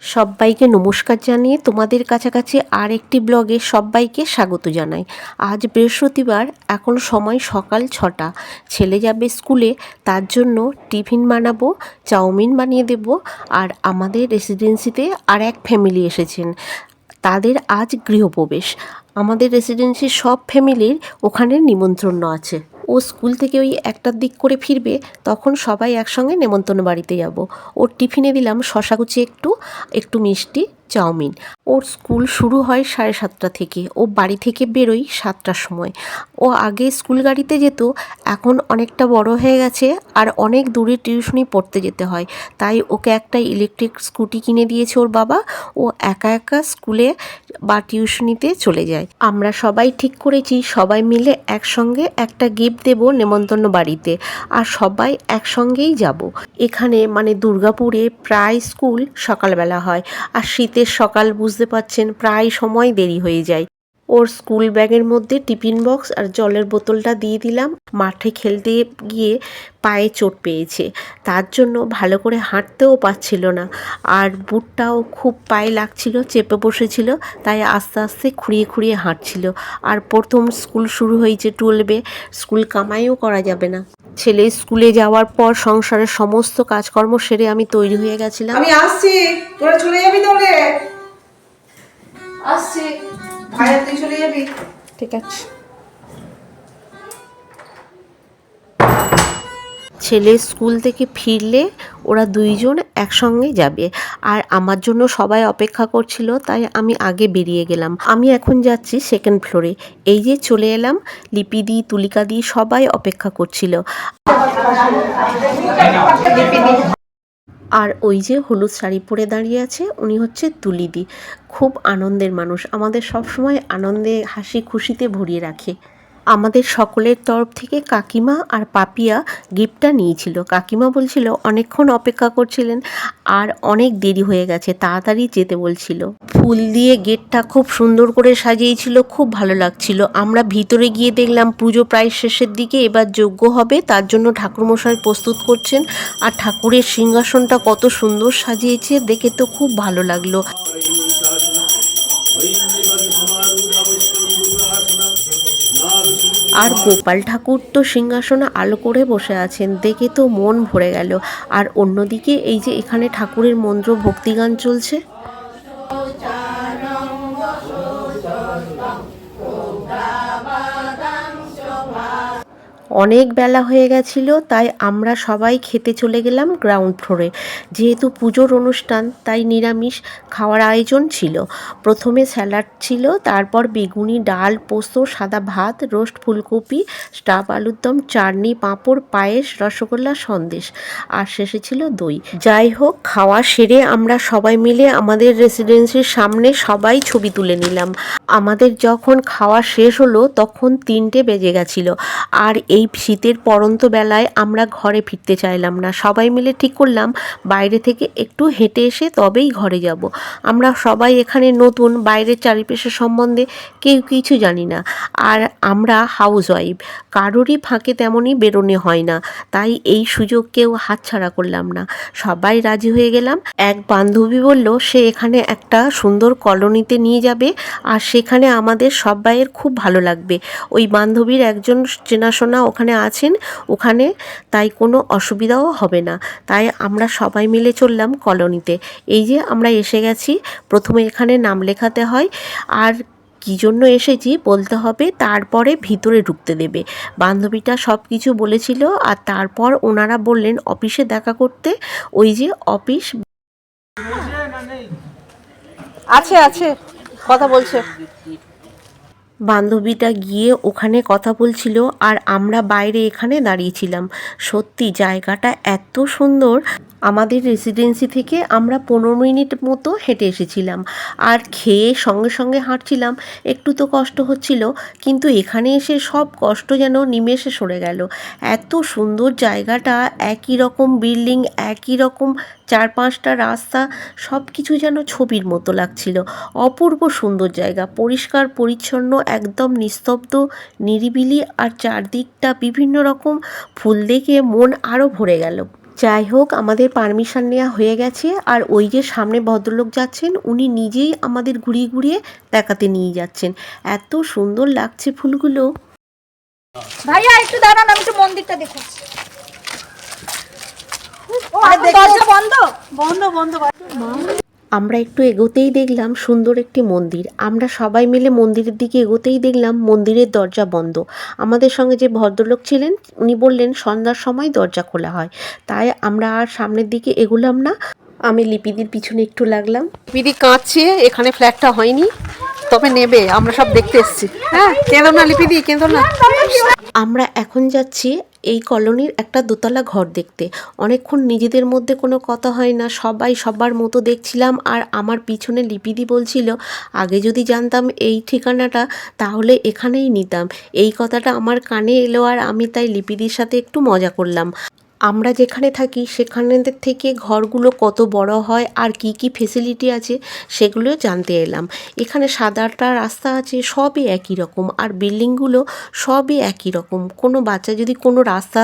সবাইকে নমস্কার জানিয়ে তোমাদের কাছাকাছি আর একটি ব্লগে সবাইকে স্বাগত জানাই। আজ বৃহস্পতিবার, এখন সময় সকাল 6টা। ছেলে যাবে স্কুলে, তার জন্য টিফিন বানাবো, চাউমিন বানিয়ে দেব। আর আমাদের রেসিডেন্সিতে আর এক ফ্যামিলি এসেছেন, তাদের আজ গৃহপ্রবেশ। আমাদের রেসিডেন্সির সব ফ্যামিলির ওখানে নিমন্ত্রণ আছে। ও স্কুল থেকে ওই 1টার দিক করে ফিরবে, তখন সবাই একসঙ্গে নেমন্তন্ন বাড়িতে যাব। ওর টিফিনে দিলাম শশা কুচি, একটু একটু মিষ্টি, চাউমিন। ওর স্কুল শুরু হয় 7:30 থেকে, ও বাড়ি থেকে বেরোয় 7টার সময়। ও আগে স্কুল গাড়িতে যেত, এখন অনেকটা বড় হয়ে গেছে আর অনেক দূরে টিউশনি পড়তে যেতে হয়, তাই ওকে একটা ইলেকট্রিক স্কুটি কিনে দিয়েছে ওর বাবা। ও একা একা স্কুলে বা টিউশনিতে চলে যায়। আমরা সবাই ঠিক করেছি সবাই মিলে একসঙ্গে একটা গিফট দেব নেমন্তন্ন বাড়িতে, আর সবাই একসঙ্গেই যাব। এখানে মানে দুর্গাপুরে প্রায় স্কুল সকালবেলা হয়, আর শীতের সকাল বুঝতে পারছেন, প্রায় সময় দেরি হয়ে যায়। ওর স্কুল ব্যাগের মধ্যে টিফিন বক্স আর জলের বোতলটা দিয়ে দিলাম। মাঠে খেলতে গিয়ে পায়ে চোট পেয়েছে, তার জন্য ভালো করে হাঁটতেও পারছিল না, আর বুটটাও খুব পায়ে লাগছিল, চেপে বসেছিল, তাই আস্তে আস্তে খুঁড়িয়ে খুঁড়িয়ে হাঁটছিল। আর প্রথম স্কুল শুরু হয়েছে 12-এ, স্কুল কামাইও করা যাবে না। ছেলে স্কুলে যাওয়ার পর সংসারের সমস্ত কাজকর্ম সেরে আমি তৈরি হয়ে গেছিলাম। আমি আসছি, তোরা চলে যাবি তাহলে? আসছি ভাইয়া, তুই চলে যাবি? ঠিক আছে। ছেলে স্কুল থেকে ফিরলে ওরা দুইজন একসঙ্গে যাবে, আর আমার জন্য সবাই অপেক্ষা করছিল, তাই আমি আগে বেরিয়ে গেলাম। আমি এখন যাচ্ছি 2nd ফ্লোরে। এই যে চলে এলাম, লিপিদি, তুলিকাদি সবাই অপেক্ষা করছিল। আর ওই যে হলুদ শাড়ি পরে দাঁড়িয়ে আছে, উনি হচ্ছে তুলিদি। খুব আনন্দের মানুষ, আমাদের সব সময় আনন্দে হাসি খুশিতে ভরিয়ে রাখে। আমাদের সকলের তরফ থেকে কাকিমা আর পাপিয়া গিফটটা নিয়েছিল। কাকিমা বলছিল অনেকক্ষণ অপেক্ষা করছিলেন আর অনেক দেরি হয়ে গেছে, তাড়াতাড়ি যেতে বলছিল। ফুল দিয়ে গেটটা খুব সুন্দর করে সাজিয়েছিল, খুব ভালো লাগছিল। আমরা ভিতরে গিয়ে দেখলাম পুজো প্রায় শেষের দিকে, এবার যজ্ঞ হবে, তার জন্য ঠাকুরমশাই প্রস্তুত করছেন। আর ঠাকুরের সিংহাসনটা কত সুন্দর সাজিয়েছে, দেখে তো খুব ভালো লাগলো। আর গোপাল ঠাকুর তো সিংহাসনে আলো করে বসে আছেন, দেখে তো মন ভরে গেল। আর অন্যদিকে এই যে এখানে ঠাকুরের মন্ত্র ভক্তিগান চলছে। অনেক বেলা হয়ে গেছিল, তাই আমরা সবাই খেতে চলে গেলাম গ্রাউন্ড ফ্লোরে। যেহেতু পুজোর অনুষ্ঠান, তাই নিরামিষ খাওয়ার আয়োজন ছিল। প্রথমে স্যালাড ছিল, তারপর বেগুনি, ডাল, পোস্ত, সাদা ভাত, রোস্ট ফুলকপি, স্টাফ আলুর দম, চাটনি, পাঁপড়, পায়েস, রসগোল্লা, সন্দেশ, আর শেষে ছিল দই। যাই হোক, খাওয়া সেরে আমরা সবাই মিলে আমাদের রেসিডেন্সির সামনে সবাই ছবি তুলে নিলাম। আমাদের যখন খাওয়া শেষ হলো তখন 3টে বেজে গেছিল, আর এই শীতের পড়ন্ত বেলায় আমরা ঘরে ফিরতে চাইলাম না। সবাই মিলে ঠিক করলাম বাইরে থেকে একটু হেঁটে এসে তবেই ঘরে যাব। আমরা সবাই এখানে নতুন, বাইরের চারিপাশের সম্বন্ধে কেউ কিছু জানি না, আর আমরা হাউস ওয়াইফ, কারোরই ফাঁকে তেমনই বেরোনো হয় না, তাই এই সুযোগ কেউ হাতছাড়া করলাম না। সবাই রাজি হয়ে গেলাম। এক বান্ধবী বলল সে এখানে একটা সুন্দর কলোনিতে নিয়ে যাবে, আর সেখানে আমাদের সবাইয়ের খুব ভালো লাগবে। ওই বান্ধবীর একজন চেনাশোনা ওখানে আছেন, ওখানে তাই কোনো অসুবিধাও হবে না। তাই আমরা সবাই মিলে চললাম কলোনিতে। এই যে আমরা এসে গেছি। প্রথমে এখানে নাম লেখাতে হয়, আর কী জন্য এসেছি বলতে হবে, তারপরে ভিতরে ঢুকতে দেবে। বান্ধবীটা সব কিছু বলেছিল, আর তারপর ওনারা বললেন অফিসে দেখা করতে। ওই যে অফিস আছে আছে, কথা বলছে। বান্ধবীটা গিয়ে ওখানে কথা বলছিল, আর আমরা বাইরে এখানে দাঁড়িয়েছিলাম। সত্যি জায়গাটা এত সুন্দর। আমাদের রেসিডেন্সি থেকে আমরা 15 মিনিট মতো হেঁটে এসেছিলাম, আর খেয়ে সঙ্গে সঙ্গে হাঁটছিলাম। একটু তো কষ্ট হচ্ছিল, কিন্তু এখানে এসে সব কষ্ট যেন নিমেষে সরে গেল। এত সুন্দর জায়গাটা, একই রকম বিল্ডিং, একই রকম 4-5টা রাস্তা, সব কিছু যেন ছবির মতো লাগছিল। অপূর্ব সুন্দর জায়গা, পরিষ্কার পরিচ্ছন্ন, একদম নিস্তব্ধ, নিরিবিলি, আর চারদিকটা বিভিন্ন রকম ফুল দেখে মন আরও ভরে গেল। যাই হোক, আমাদের পারমিশন নেওয়া হয়ে গেছে। আর ওই যে সামনে ভদ্রলোক যাচ্ছেন, উনি নিজেই আমাদের ঘুরিয়ে ঘুরিয়ে দেখাতে নিয়ে যাচ্ছেন। এত সুন্দর লাগছে ফুলগুলো। ভাইয়া একটু দাঁড়ান, আমি একটু মন্দিরটা দেখাচ্ছি। দরজা বন্ধ বন্ধ বন্ধ। আমরা একটু এগোতেই দেখলাম সুন্দর একটি মন্দির। আমরা সবাই মিলে মন্দিরের দিকে এগোতেই দেখলাম মন্দিরের দরজা বন্ধ। আমাদের সঙ্গে যে ভদ্রলোক ছিলেন উনি বললেন সন্ধ্যার সময় দরজা খোলা হয়। তাই আমরা আর সামনের দিকে এগোলাম না। আমি লিপিদির পিছনে একটু লাগলাম। লিপিদি কাঁদছে, এখানে ফ্ল্যাটটা হয়নি, তবে নেবে। আমরা সব দেখতে এসেছি। হ্যাঁ, কেঁদো না লিপিদি, কেঁদো না। আমরা এখন যাচ্ছি এই কলোনির একটা দোতলা ঘর দেখতে। অনেকক্ষণ নিজেদের মধ্যে কোনো কথা হয় না, সবাই সবার মতো দেখছিলাম। আর আমার পিছনে লিপিদি বলছিল আগে যদি জানতাম এই ঠিকানাটা তাহলে এখানেই নিতাম। এই কথাটা আমার কানে এলো আর আমি তাই লিপিদির সাথে একটু মজা করলাম। আমরা যেখানে থাকি সেখানের থেকে ঘরগুলো কত বড় হয় আর কি কি ফেসিলিটি আছে সেগুলো জানতে এলাম। এখানে সাদাটা রাস্তা আছে, সবই একই রকম। আর বিল্ডিংগুলো সবই একই রকম। কোনো বাচ্চা যদি কোনো রাস্তা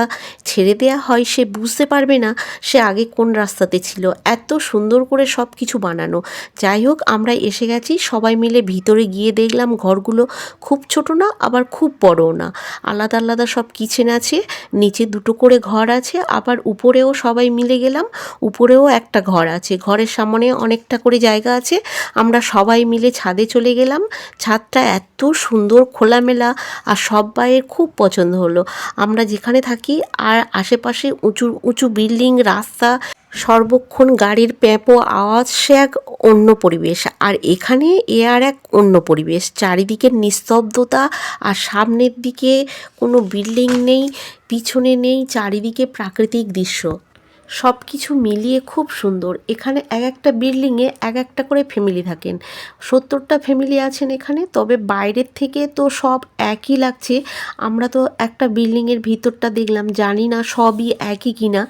ছেড়ে দেওয়া হয় সে বুঝতে পারবে না সে আগে কোন রাস্তাতে ছিল। এত সুন্দর করে সব কিছু বানানো। যাই হোক, আমরা এসে গেছি। সবাই মিলে ভিতরে গিয়ে দেখলাম ঘরগুলো খুব ছোট না আবার খুব বড়ও না, আলাদা আলাদা সব কিচেন আছে। নিচে দুটো করে ঘর আছে, আবার উপরেও সবাই মিলে গেলাম, উপরেও একটা ঘর আছে। ঘরের সামনে অনেকটা করে জায়গা আছে। আমরা সবাই মিলে ছাদে চলে গেলাম। ছাদটা এত সুন্দর খোলামেলা আর সবাইয়ের খুব পছন্দ হলো। আমরা যেখানে থাকি আর আশেপাশে উঁচু উঁচু বিল্ডিং, রাস্তা, সর্বক্ষণ গাড়ির প্যাঁপো আওয়াজ, সে এক অন্য পরিবেশ। আর এখানে আর এক অন্য পরিবেশ। চারিদিকের নিস্তব্ধতা আর সামনের দিকে কোনো বিল্ডিং নেই, পিছনে নেই, চারিদিকে প্রাকৃতিক দৃশ্য। সব কিছু মিলিয়ে খুব সুন্দর। এখানে এক একটা বিল্ডিংয়ে এক একটা করে ফ্যামিলি থাকেন। 70টা ফ্যামিলি আছেন এখানে। তবে বাইরের থেকে তো সব একই লাগছে। আমরা তো একটা বিল্ডিংয়ের ভিতরটা দেখলাম, জানি না সবই একই কিনা।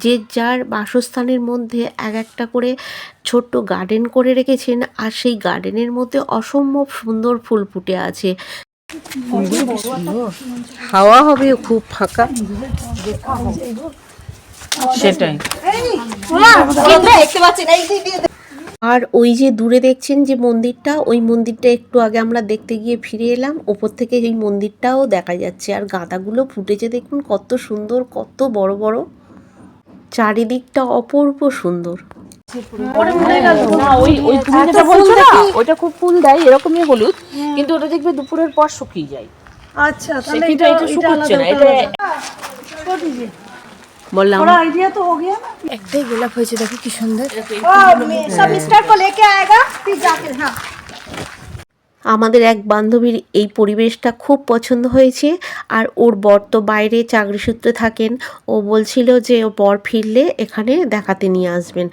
যে যার বাসস্থানের মধ্যে এক একটা করে ছোট্ট গার্ডেন করে রেখেছেন। আর সেই গার্ডেনের মধ্যে অসম্ভব সুন্দর ফুল ফুটে আছে। হাওয়া হবে খুব ফাঁকা। সেটাই দেখতে পাচ্ছি না। আর ওই যে দূরে দেখছেন যে মন্দিরটা, ওই মন্দিরটা একটু আগে আমরা দেখতে গিয়ে ফিরে এলাম। ওপর থেকে এই মন্দিরটাও দেখা যাচ্ছে। আর গাঁদাগুলো ফুটেছে দেখুন কত সুন্দর, কত বড় বড়। চারিদিকটা অপূর্ব সুন্দর। তুমি যেটা বলছো না ওইটা খুব ফুল দেয় এরকমই হলুদ, কিন্তু ওটা দেখবে দুপুরের পর শুকিয়ে যায়। আচ্ছা, তাহলে এটা শুকাচ্ছে না, এটা বললাম আইডিয়া তো हो गया ना। একটাই গোলাপ হয়েছে, দেখো কি সুন্দর। सब मिस्टर को लेके आएगा फिर जाके। हाँ, আমাদের এক বান্ধবীর এই পরিবেশটা খুব পছন্দ হয়েছে। আর ওর বর তো বাইরে চাকরি সূত্রে থাকেন। ও বলছিল যে ও বর ফিরলে এখানে দেখাতে নিয়ে আসবেন।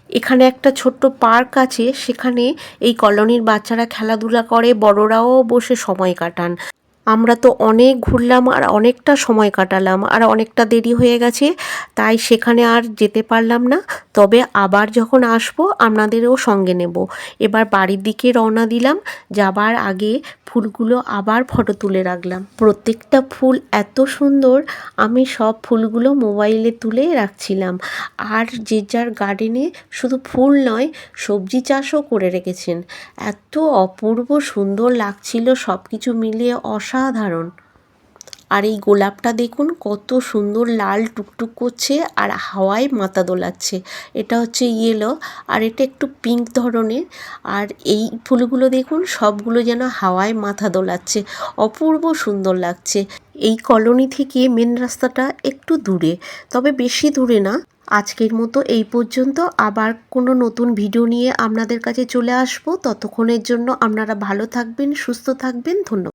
এখানে একটা ছোট্ট পার্ক আছে, সেখানে এই কলোনির বাচ্চারা খেলাধুলা করে, বড়রাও বসে সময় কাটান। আমরা তো অনেক ঘুরলাম আর অনেকটা সময় কাটালাম, আর অনেকটা দেরি হয়ে গেছে তাই সেখানে আর যেতে পারলাম না। তবে আবার যখন আসবো আপনাদেরও সঙ্গে নেব। এবার বাড়ির দিকে রওনা দিলাম। যাবার আগে ফুলগুলো আবার ফটো তুলে রাখলাম। প্রত্যেকটা ফুল এত সুন্দর, আমি সব ফুলগুলো মোবাইলে তুলে রাখছিলাম। আর যে যার গার্ডেনে শুধু ফুল নয়, সবজি চাষও করে রেখেছেন। এত অপূর্ব সুন্দর লাগছিল, সব কিছু মিলিয়ে অসাধারণ। আর এই গোলাপটা দেখুন কত সুন্দর লাল টুকটুক করছে আর হাওয়ায় মাথা দোলাচ্ছে। এটা হচ্ছে ইয়েলো আর এটা একটু পিঙ্ক ধরনের। আর এই ফুলগুলো দেখুন সবগুলো যেন হাওয়ায় মাথা দোলাচ্ছে, অপূর্ব সুন্দর লাগছে। এই কলোনি থেকে মেন রাস্তাটা একটু দূরে, তবে বেশি দূরে না। আজকের মতো এই পর্যন্ত। আবার কোনো নতুন ভিডিও নিয়ে আপনাদের কাছে চলে আসবো। ততক্ষণের জন্য আপনারা ভালো থাকবেন, সুস্থ থাকবেন। ধন্যবাদ।